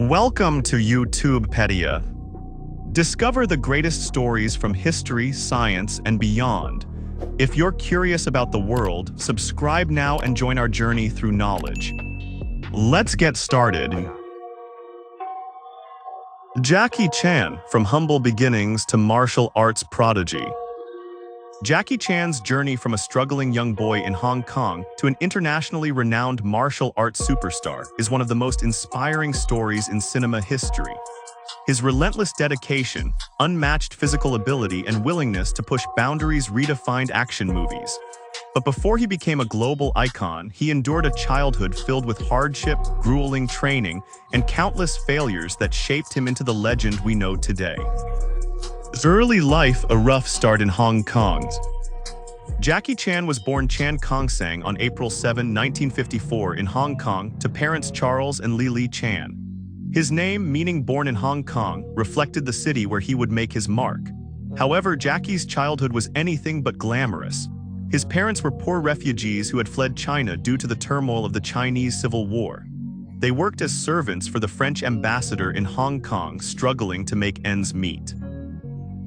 Welcome to YouTube Pedia. Discover the greatest stories from history, science, and beyond. If you're curious about the world, subscribe now and join our journey through knowledge. Let's get started. Jackie Chan, from humble beginnings to martial arts prodigy. Jackie Chan's journey from a struggling young boy in Hong Kong to an internationally renowned martial arts superstar is one of the most inspiring stories in cinema history. His relentless dedication, unmatched physical ability, and willingness to push boundaries redefined action movies. But before he became a global icon, he endured a childhood filled with hardship, grueling training, and countless failures that shaped him into the legend we know today. His early life, a rough start in Hong Kong. Jackie Chan was born Chan Kongsang on April 7, 1954 in Hong Kong to parents Charles and Li Chan. His name, meaning born in Hong Kong, reflected the city where he would make his mark. However, Jackie's childhood was anything but glamorous. His parents were poor refugees who had fled China due to the turmoil of the Chinese Civil War. They worked as servants for the French ambassador in Hong Kong, struggling to make ends meet.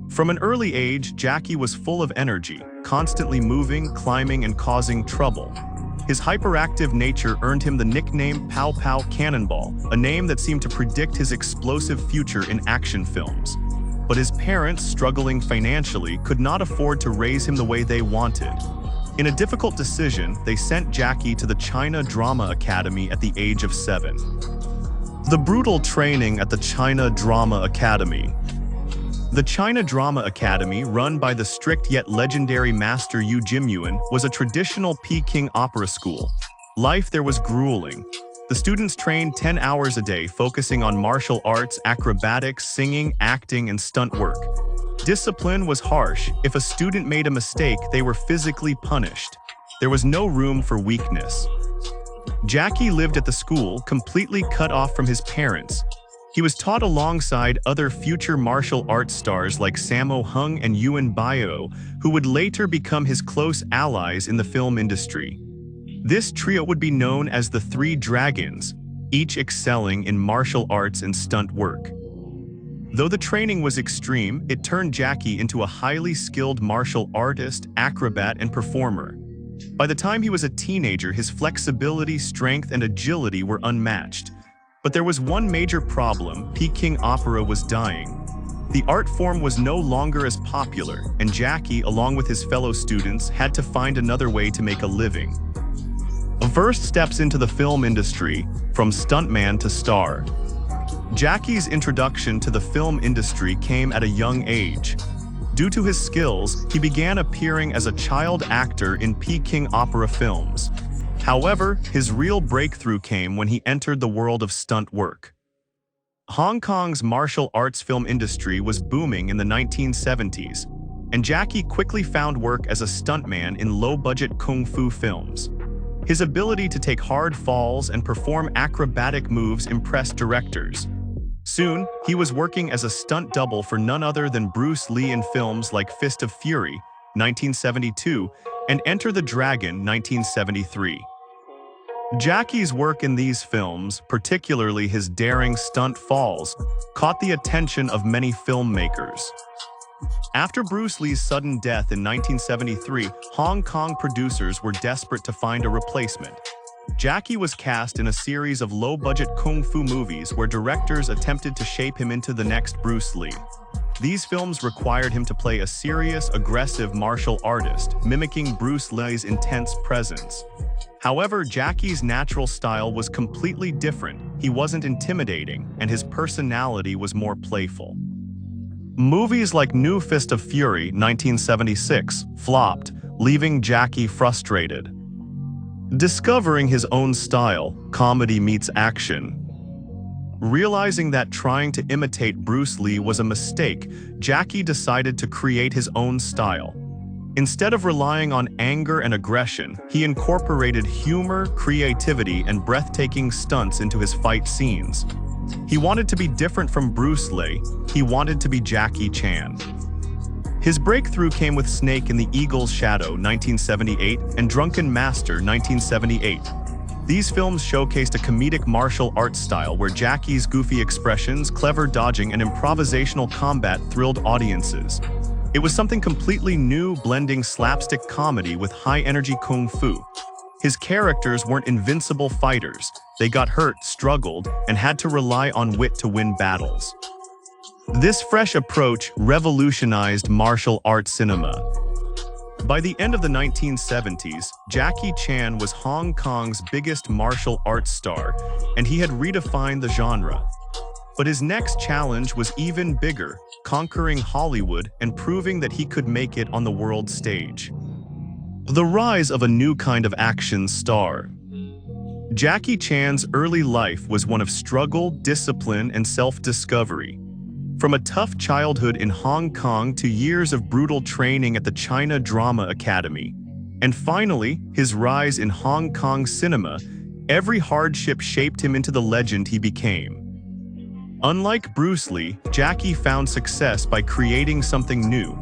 From an early age, Jackie was full of energy, constantly moving, climbing, and causing trouble. His hyperactive nature earned him the nickname Pow Pow Cannonball, a name that seemed to predict his explosive future in action films. But his parents, struggling financially, could not afford to raise him the way they wanted. In a difficult decision, they sent Jackie to the China Drama Academy at the age of 7. The brutal training at the China Drama Academy. The China Drama Academy, run by the strict yet legendary master Yu Jinyuan, was a traditional Peking Opera School. Life there was grueling. The students trained 10 hours a day, focusing on martial arts, acrobatics, singing, acting, and stunt work. Discipline was harsh. If a student made a mistake, they were physically punished. There was no room for weakness. Jackie lived at the school, completely cut off from his parents. He was taught alongside other future martial arts stars like Sammo Hung and Yuan Bio, who would later become his close allies in the film industry. This trio would be known as the Three Dragons, each excelling in martial arts and stunt work. Though the training was extreme, it turned Jackie into a highly skilled martial artist, acrobat, and performer. By the time he was a teenager, his flexibility, strength, and agility were unmatched. But there was one major problem: Peking opera was dying. The art form was no longer as popular, and Jackie, along with his fellow students, had to find another way to make a living. First steps into the film industry, from stuntman to star. Jackie's introduction to the film industry came at a young age. Due to his skills, he began appearing as a child actor in Peking opera films. However, his real breakthrough came when he entered the world of stunt work. Hong Kong's martial arts film industry was booming in the 1970s, and Jackie quickly found work as a stuntman in low-budget kung fu films. His ability to take hard falls and perform acrobatic moves impressed directors. Soon, he was working as a stunt double for none other than Bruce Lee in films like Fist of Fury, 1972, and Enter the Dragon, 1973. Jackie's work in these films, particularly his daring stunt falls, caught the attention of many filmmakers. After Bruce Lee's sudden death in 1973, Hong Kong producers were desperate to find a replacement. Jackie was cast in a series of low-budget kung fu movies where directors attempted to shape him into the next Bruce Lee. These films required him to play a serious, aggressive martial artist, mimicking Bruce Lee's intense presence. However, Jackie's natural style was completely different. He wasn't intimidating, and his personality was more playful. Movies like New Fist of Fury, 1976, flopped, leaving Jackie frustrated. Discovering his own style, comedy meets action. Realizing that trying to imitate Bruce Lee was a mistake, Jackie decided to create his own style. Instead of relying on anger and aggression, he incorporated humor, creativity, and breathtaking stunts into his fight scenes. He wanted to be different from Bruce Lee. He wanted to be Jackie Chan. His breakthrough came with Snake in the Eagle's Shadow, 1978, and Drunken Master, 1978. These films showcased a comedic martial arts style where Jackie's goofy expressions, clever dodging, and improvisational combat thrilled audiences. It was something completely new, blending slapstick comedy with high-energy kung fu. His characters weren't invincible fighters. They got hurt, struggled, and had to rely on wit to win battles. This fresh approach revolutionized martial arts cinema. By the end of the 1970s, Jackie Chan was Hong Kong's biggest martial arts star, and he had redefined the genre. But his next challenge was even bigger, conquering Hollywood and proving that he could make it on the world stage. The rise of a new kind of action star. Jackie Chan's early life was one of struggle, discipline, and self-discovery. From a tough childhood in Hong Kong to years of brutal training at the China Drama Academy, and finally, his rise in HongKongCinema, every hardship shaped him into the legend he became. Unlike Bruce Lee, Jackie found success by creating something new,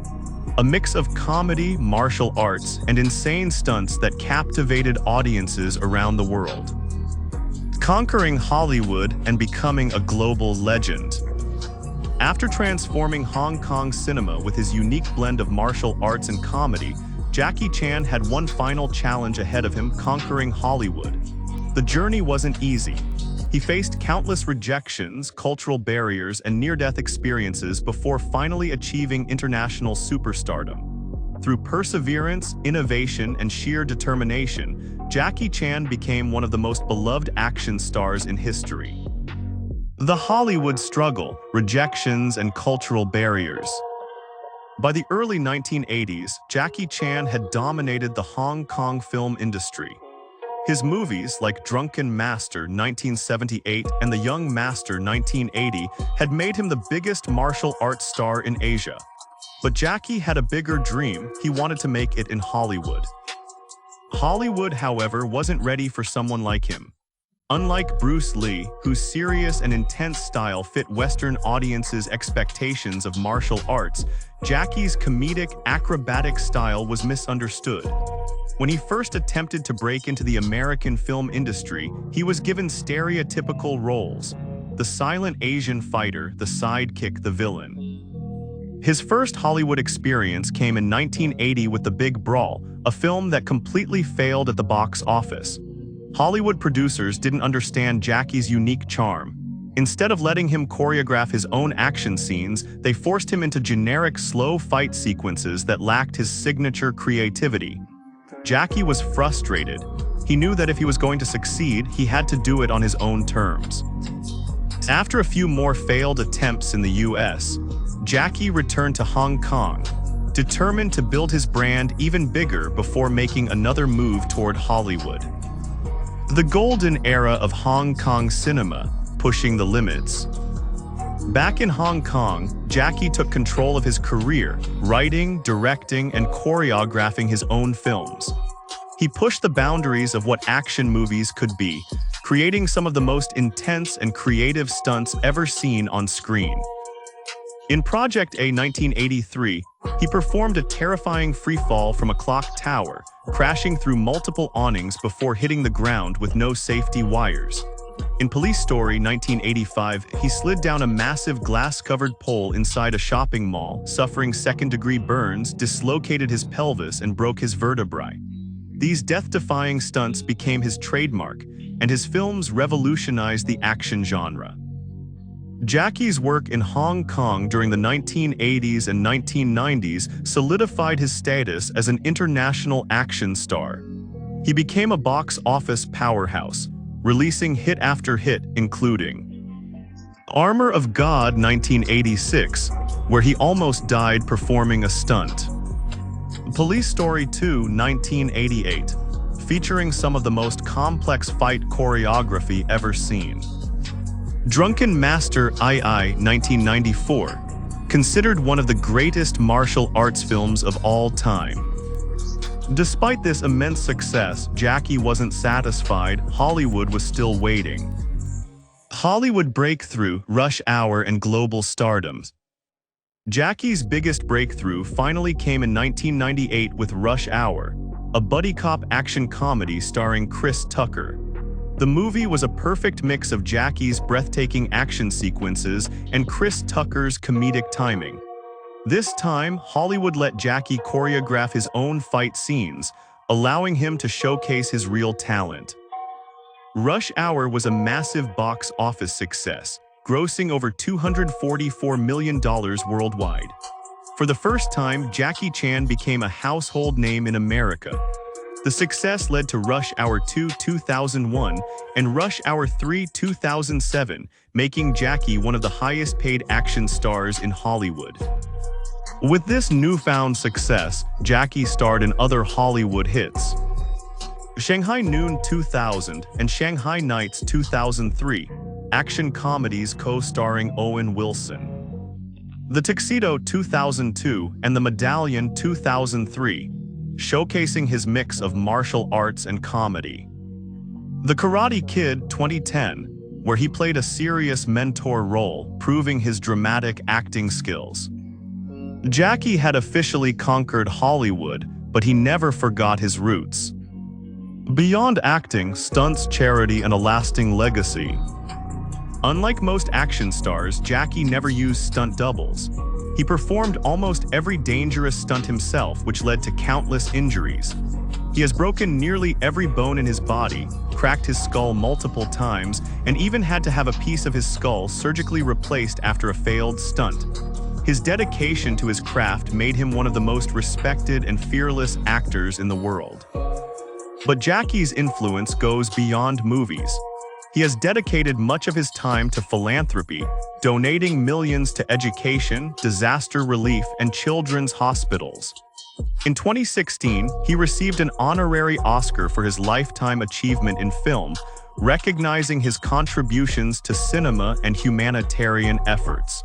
a mix of comedy, martial arts, and insane stunts that captivated audiences around the world. Conquering Hollywood and becoming a global legend. After transforming Hong Kong cinema with his unique blend of martial arts and comedy, Jackie Chan had one final challenge ahead of him: conquering Hollywood. The journey wasn't easy. He faced countless rejections, cultural barriers, and near-death experiences before finally achieving international superstardom. Through perseverance, innovation, and sheer determination, Jackie Chan became one of the most beloved action stars in history. The Hollywood struggle, rejections, and cultural barriers. By the early 1980s, Jackie Chan had dominated the Hong Kong film industry. His movies, like Drunken Master (1978) and The Young Master (1980), had made him the biggest martial arts star in Asia. But Jackie had a bigger dream. He wanted to make it in Hollywood. Hollywood, however, wasn't ready for someone like him. Unlike Bruce Lee, whose serious and intense style fit Western audiences' expectations of martial arts, Jackie's comedic, acrobatic style was misunderstood. When he first attempted to break into the American film industry, he was given stereotypical roles: the silent Asian fighter, the sidekick, the villain. His first Hollywood experience came in 1980 with The Big Brawl, a film that completely failed at the box office. Hollywood producers didn't understand Jackie's unique charm. Instead of letting him choreograph his own action scenes, they forced him into generic slow fight sequences that lacked his signature creativity. Jackie was frustrated. He knew that if he was going to succeed, he had to do it on his own terms. After a few more failed attempts in the US, Jackie returned to Hong Kong, determined to build his brand even bigger before making another move toward Hollywood. The golden era of Hong Kong cinema, pushing the limits. Back in Hong Kong, Jackie took control of his career, writing, directing, and choreographing his own films. He pushed the boundaries of what action movies could be, creating some of the most intense and creative stunts ever seen on screen. In Project A 1983, he performed a terrifying freefall from a clock tower, crashing through multiple awnings before hitting the ground with no safety wires. In Police Story 1985, he slid down a massive glass-covered pole inside a shopping mall, suffering second-degree burns, dislocated his pelvis, and broke his vertebrae. These death-defying stunts became his trademark, and his films revolutionized the action genre. Jackie's work in Hong Kong during the 1980s and 1990s solidified his status as an international action star. He became a box office powerhouse, releasing hit after hit, including Armor of God 1986, where he almost died performing a stunt. Police Story 2 1988, featuring some of the most complex fight choreography ever seen. Drunken Master II 1994, considered one of the greatest martial arts films of all time. Despite this immense success, Jackie wasn't satisfied. Hollywood was still waiting. Hollywood breakthrough, Rush Hour, and global stardom. Jackie's biggest breakthrough finally came in 1998 with Rush Hour, a buddy cop action comedy starring Chris Tucker. The movie was a perfect mix of Jackie's breathtaking action sequences and Chris Tucker's comedic timing. This time, Hollywood let Jackie choreograph his own fight scenes, allowing him to showcase his real talent. Rush Hour was a massive box office success, grossing over $244 million worldwide. For the first time, Jackie Chan became a household name in America. The success led to Rush Hour 2 2001 and Rush Hour 3 2007, making Jackie one of the highest-paid action stars in Hollywood. With this newfound success, Jackie starred in other Hollywood hits: Shanghai Noon 2000 and Shanghai Nights 2003, action comedies co-starring Owen Wilson. The Tuxedo 2002 and The Medallion 2003, showcasing his mix of martial arts and comedy. The Karate Kid 2010, where he played a serious mentor role, proving his dramatic acting skills. Jackie had officially conquered Hollywood, but he never forgot his roots. Beyond acting, stunts, charity, and a lasting legacy. Unlike most action stars, Jackie never used stunt doubles. He performed almost every dangerous stunt himself, which led to countless injuries. He has broken nearly every bone in his body, cracked his skull multiple times, and even had to have a piece of his skull surgically replaced after a failed stunt. His dedication to his craft made him one of the most respected and fearless actors in the world. But Jackie's influence goes beyond movies. He has dedicated much of his time to philanthropy, donating millions to education, disaster relief, and children's hospitals. In 2016, he received an honorary Oscar for his lifetime achievement in film, recognizing his contributions to cinema and humanitarian efforts.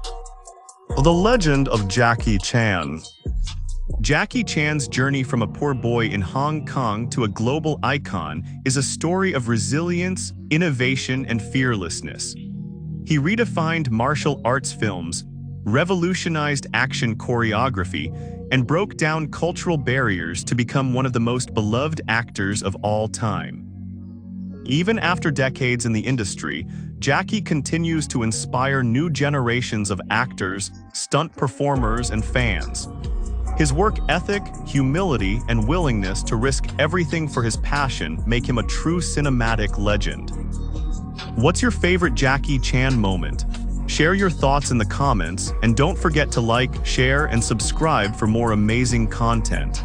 The legend of Jackie Chan. Jackie Chan's journey from a poor boy in Hong Kong to a global icon is a story of resilience, innovation, and fearlessness. He redefined martial arts films, revolutionized action choreography, and broke down cultural barriers to become one of the most beloved actors of all time. Even after decades in the industry, Jackie continues to inspire new generations of actors, stunt performers, and fans. His work ethic, humility, and willingness to risk everything for his passion make him a true cinematic legend. What's your favorite Jackie Chan moment? Share your thoughts in the comments, and don't forget to like, share, and subscribe for more amazing content.